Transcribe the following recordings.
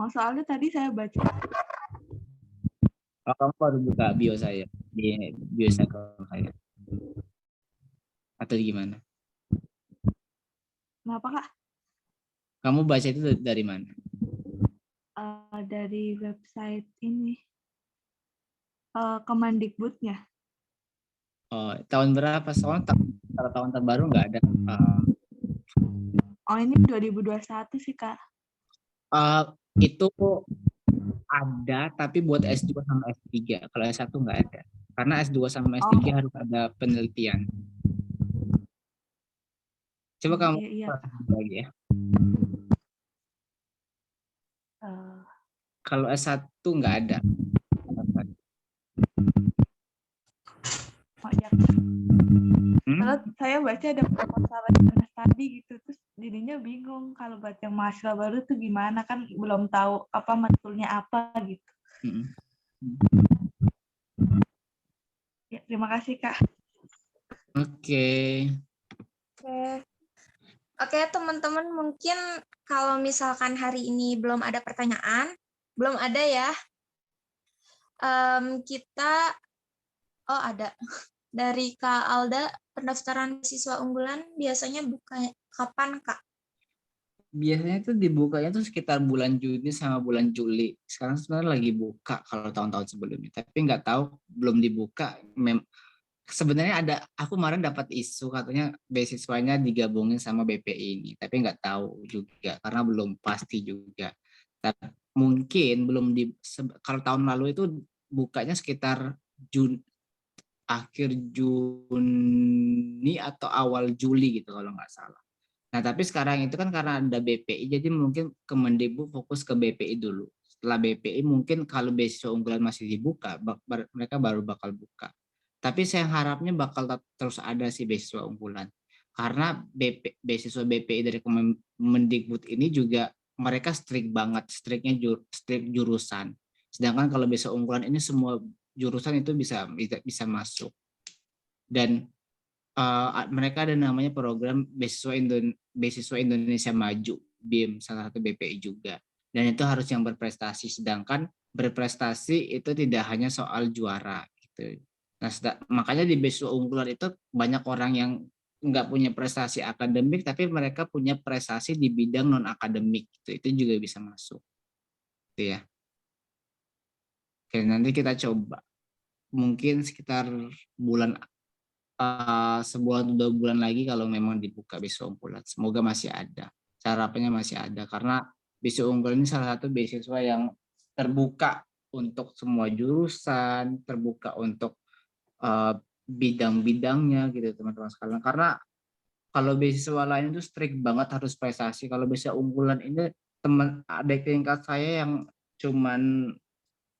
Oh, soalnya tadi saya baca. Oh, kamu baru buka bio saya di bio saya atau gimana? Kenapa, Kak? Kamu baca itu dari mana? Dari website ini. Kemendikbudnya. Oh, tahun berapa? Soalnya kalau tahun terbaru nggak ada. Oh, ini 2021 sih, Kak. Itu ada, tapi buat S2 sama S3. Kalau S1 nggak ada. Karena S2 sama S3 harus ada penelitian. Coba kamu Iya. lagi ya. Uh, Kalau S1 nggak ada. Oh ya. Kalau saya baca ada proposal tadi gitu, terus jadinya bingung kalau baca mahasiswa baru tuh gimana, kan belum tahu apa matkulnya apa gitu. Ya, terima kasih, Kak. Oke. Oke, teman-teman, mungkin kalau misalkan hari ini belum ada pertanyaan, belum ada ya. Oh ada. Dari Kak Alda, pendaftaran siswa unggulan biasanya buka kapan, Kak? Biasanya tuh dibukanya tuh sekitar bulan Juni sama bulan Juli. Sekarang sebenarnya lagi buka kalau tahun-tahun sebelumnya. Tapi nggak tahu, belum dibuka. Sebenarnya aku kemarin dapat isu katanya beasiswanya digabungin sama BPI ini. Tapi nggak tahu juga karena belum pasti juga. Tapi mungkin belum kalau tahun lalu itu bukanya sekitar akhir Juni atau awal Juli gitu kalau nggak salah. Nah, tapi sekarang itu kan karena ada BPI, jadi mungkin Kemendikbud fokus ke BPI dulu. Setelah BPI mungkin kalau beasiswa unggulan masih dibuka, mereka baru bakal buka. Tapi saya harapnya bakal terus ada sih beasiswa unggulan. Karena beasiswa BPI dari Kemendikbud ini juga mereka strict banget, strict jurusan. Sedangkan kalau beasiswa unggulan ini semua jurusan itu bisa masuk. Dan mereka ada namanya program beasiswa Indonesia Maju, BIM, salah satu BPI juga. Dan itu harus yang berprestasi, sedangkan berprestasi itu tidak hanya soal juara gitu. Nah, makanya di beasiswa unggulan itu banyak orang yang nggak punya prestasi akademik, tapi mereka punya prestasi di bidang non akademik gitu. Itu juga bisa masuk, gitu ya. Oke, nanti kita coba mungkin sekitar bulan sebulan 2 bulan lagi kalau memang dibuka beasiswa unggulan. Semoga masih ada. Harapannya masih ada karena beasiswa unggulan ini salah satu beasiswa yang terbuka untuk semua jurusan, terbuka untuk bidang-bidangnya gitu teman-teman sekalian. Karena kalau beasiswa lain itu strict banget harus prestasi. Kalau beasiswa unggulan ini teman adik tingkat saya yang cuman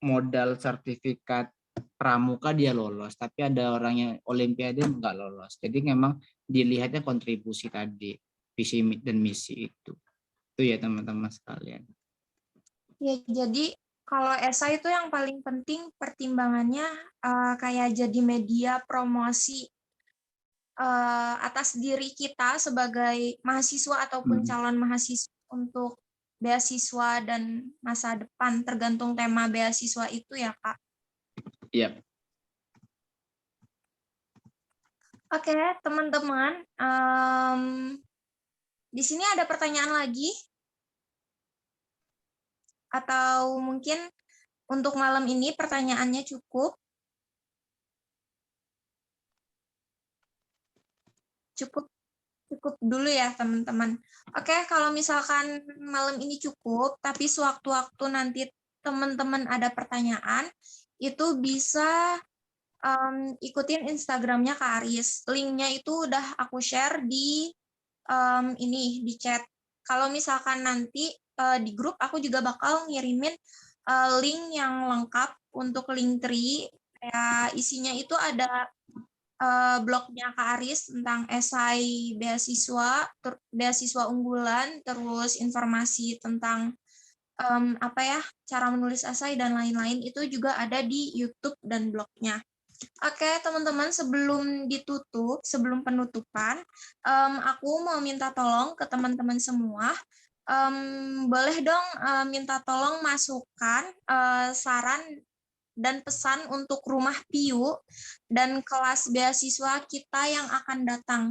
modal sertifikat pramuka dia lolos, tapi ada orang yang olimpiade nggak lolos. Jadi memang dilihatnya kontribusi tadi, visi dan misi itu ya teman-teman sekalian. Ya, jadi kalau esai itu yang paling penting pertimbangannya kayak jadi media promosi atas diri kita sebagai mahasiswa ataupun calon mahasiswa untuk beasiswa dan masa depan, tergantung tema beasiswa itu ya, Kak. Iya. Oke, teman-teman, di sini ada pertanyaan lagi? Atau mungkin untuk malam ini pertanyaannya cukup? Cukup dulu ya, teman-teman. Oke, kalau misalkan malam ini cukup, tapi sewaktu-waktu nanti teman-teman ada pertanyaan, itu bisa ikutin Instagramnya Kak Aris. Linknya itu udah aku share di ini di chat. Kalau misalkan nanti di grup aku juga bakal ngirimin link yang lengkap untuk Linktree. Ya, isinya itu ada blognya Kak Aris tentang esai beasiswa unggulan, terus informasi tentang cara menulis esai dan lain-lain itu juga ada di YouTube dan blognya. Oke, teman-teman, sebelum penutupan, aku mau minta tolong ke teman-teman semua boleh dong minta tolong masukkan saran dan pesan untuk Rumah Piu dan kelas beasiswa kita yang akan datang.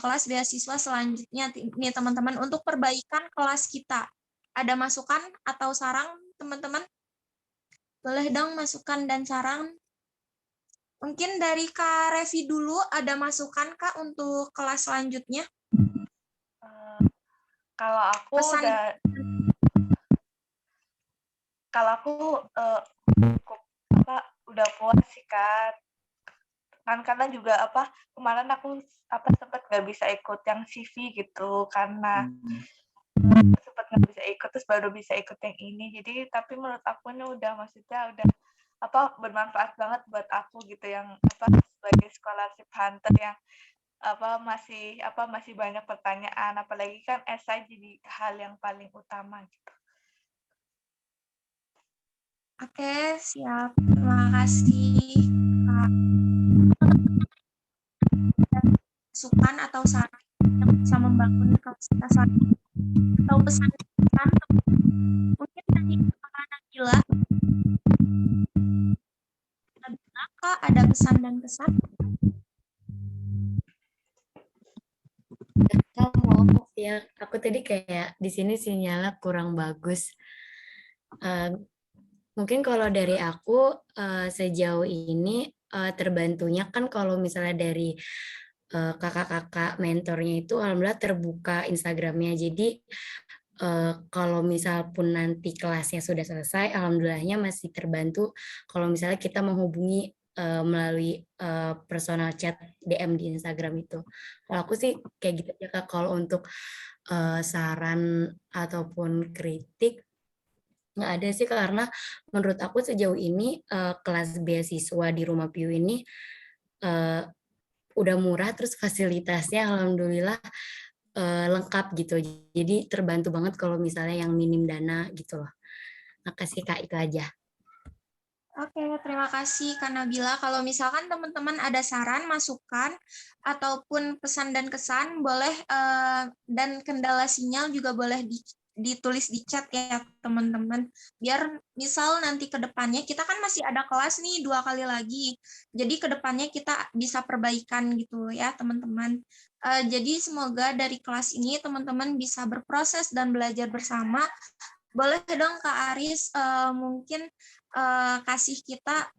Kelas beasiswa selanjutnya nih teman-teman, untuk perbaikan kelas kita. Ada masukan atau saran teman-teman? Boleh dong masukan dan saran. Mungkin dari Kak Revi dulu, ada masukan Kak untuk kelas selanjutnya? Kalau aku Pesan. cukup udah puas sih Kak. Karena juga kemarin aku sempat nggak bisa ikut yang CV gitu karena sempat nggak bisa ikut, terus baru bisa ikut yang ini. Jadi tapi menurut aku ini maksudnya udah bermanfaat banget buat aku gitu, yang sebagai scholarship hunter yang masih banyak pertanyaan, apalagi kan esai jadi hal yang paling utama gitu. Oke, siap. Terima kasih Kak. Masukan atau saran yang bisa membangun kapasitas atau pesan-pesan mungkin dari Kak Nabila. Kak, ada pesan dan kesan? Maaf ya, aku tadi kayak di sini sinyalnya kurang bagus. Mungkin kalau dari aku sejauh ini terbantunya kan kalau misalnya dari kakak-kakak mentornya itu alhamdulillah terbuka Instagramnya. Jadi kalau misal pun nanti kelasnya sudah selesai, alhamdulillahnya masih terbantu kalau misalnya kita menghubungi melalui personal chat DM di Instagram itu. Kalau aku sih kayak gitu ya Kak. Kalau untuk saran ataupun kritik nggak ada sih, karena menurut aku sejauh ini kelas beasiswa di Rumah Piu ini udah murah, terus fasilitasnya alhamdulillah lengkap gitu. Jadi terbantu banget kalau misalnya yang minim dana gitu loh. Makasih Kak, itu aja. Oke, terima kasih Kak Nabila. Kalau misalkan teman-teman ada saran, masukan, ataupun pesan dan kesan, boleh dan kendala sinyal juga boleh ditulis di chat ya teman-teman. Biar misal nanti ke depannya, kita kan masih ada kelas nih 2 kali lagi. Jadi ke depannya kita bisa perbaikan gitu ya teman-teman. Jadi semoga dari kelas ini teman-teman bisa berproses dan belajar bersama. Boleh dong Kak Aris mungkin kasih kita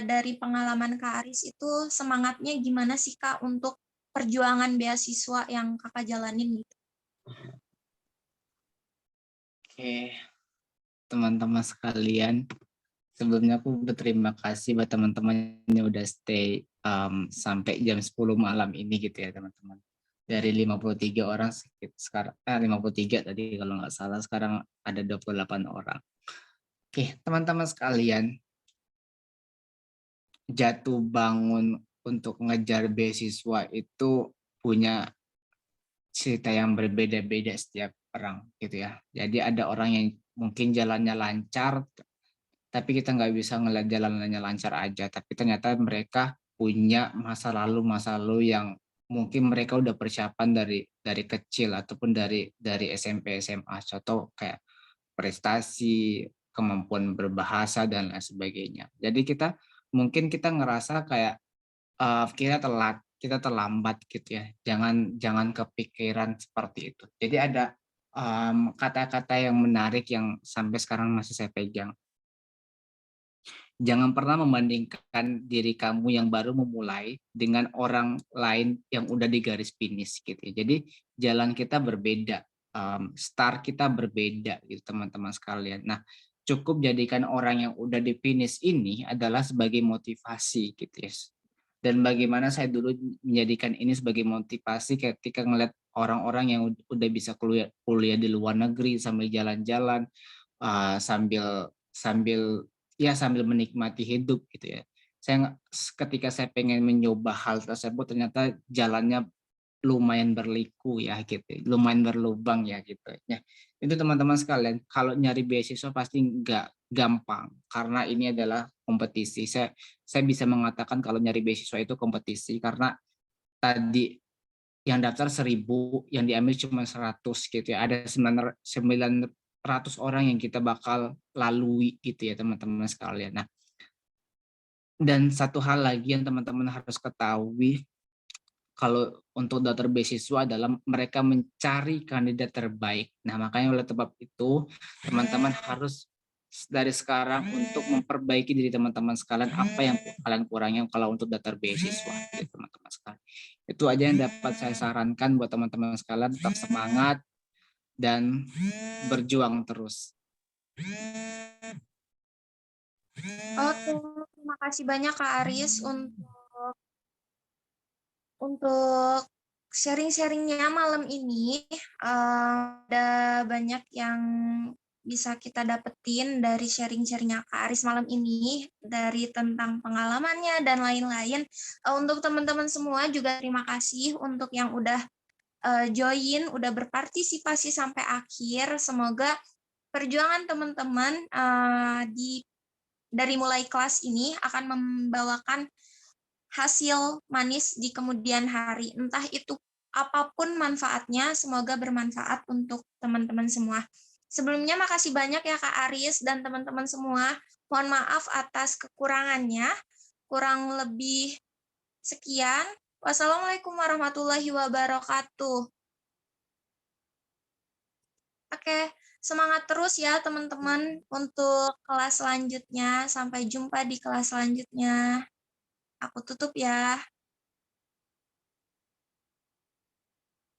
dari pengalaman Kak Aris itu semangatnya gimana sih Kak untuk perjuangan beasiswa yang Kakak jalanin gitu. Oke, teman-teman sekalian, sebelumnya aku berterima kasih buat teman-teman yang udah stay sampai jam 10 malam ini gitu ya teman-teman. Dari 53 orang sekarang 53 tadi kalau nggak salah, sekarang ada 28 orang. Oke, teman-teman sekalian, jatuh bangun untuk ngejar beasiswa itu punya cerita yang berbeda-beda setiap orang gitu ya. Jadi ada orang yang mungkin jalannya lancar, tapi kita nggak bisa ngeliat jalannya lancar aja. Tapi ternyata mereka punya masa lalu yang mungkin mereka udah persiapan dari kecil ataupun dari SMP SMA. Contoh kayak prestasi, kemampuan berbahasa dan lain sebagainya. Jadi mungkin kita ngerasa kayak kita terlambat gitu ya. Jangan kepikiran seperti itu. Jadi ada kata-kata yang menarik yang sampai sekarang masih saya pegang. Jangan pernah membandingkan diri kamu yang baru memulai dengan orang lain yang udah di garis finish gitu ya. Jadi jalan kita berbeda, start kita berbeda gitu teman-teman sekalian. Nah, cukup jadikan orang yang udah di finish ini adalah sebagai motivasi gitu ya. Dan bagaimana saya dulu menjadikan ini sebagai motivasi ketika ngeliat orang-orang yang udah bisa kuliah di luar negeri sambil jalan-jalan, sambil menikmati hidup gitu ya. Ketika saya pengen mencoba hal tersebut, ternyata jalannya lumayan berliku ya gitu, lumayan berlubang ya gitu. Ya, itu teman-teman sekalian, kalau nyari beasiswa pasti nggak gampang karena ini adalah kompetisi. Saya bisa mengatakan kalau nyari beasiswa itu kompetisi karena tadi yang daftar 1000, yang diambil cuma 100 gitu ya. Ada 900 orang yang kita bakal lalui gitu ya teman-teman sekalian. Nah, dan satu hal lagi yang teman-teman harus ketahui kalau untuk daftar beasiswa adalah mereka mencari kandidat terbaik. Nah, makanya oleh sebab itu teman-teman harus dari sekarang untuk memperbaiki diri teman-teman sekalian apa yang kalian kurangin kalau untuk daftar beasiswa gitu, teman-teman sekalian. Itu aja yang dapat saya sarankan buat teman-teman sekalian, tetap semangat dan berjuang terus. Oke, terima kasih banyak Kak Aris untuk sharing-sharingnya malam ini. Ada banyak yang bisa kita dapetin dari sharing-sharingnya Kak Aris malam ini, dari tentang pengalamannya dan lain-lain. Untuk teman-teman semua juga terima kasih untuk yang udah join, udah berpartisipasi sampai akhir. Semoga perjuangan teman-teman dari mulai kelas ini akan membawakan hasil manis di kemudian hari. Entah itu apapun manfaatnya, semoga bermanfaat untuk teman-teman semua. Sebelumnya makasih banyak ya Kak Aris dan teman-teman semua. Mohon maaf atas kekurangannya. Kurang lebih sekian. Wassalamualaikum warahmatullahi wabarakatuh. Oke, semangat terus ya teman-teman untuk kelas selanjutnya. Sampai jumpa di kelas selanjutnya. Aku tutup ya.